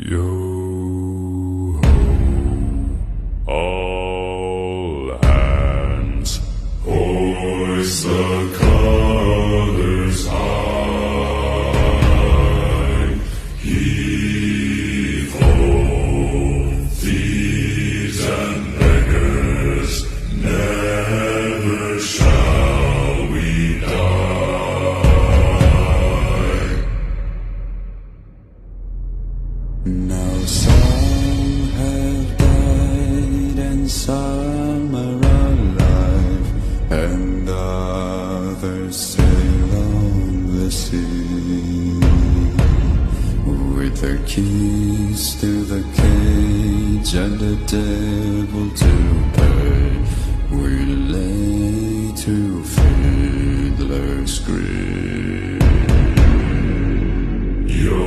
Yo ho, all hands, hoist the colors high. Heave ho, thieves and beggars, never shall we die. Now some have died and some are alive, and others sail on the sea. With their keys to the cage and the devil to pay, we lay to fiddler's grave. Yo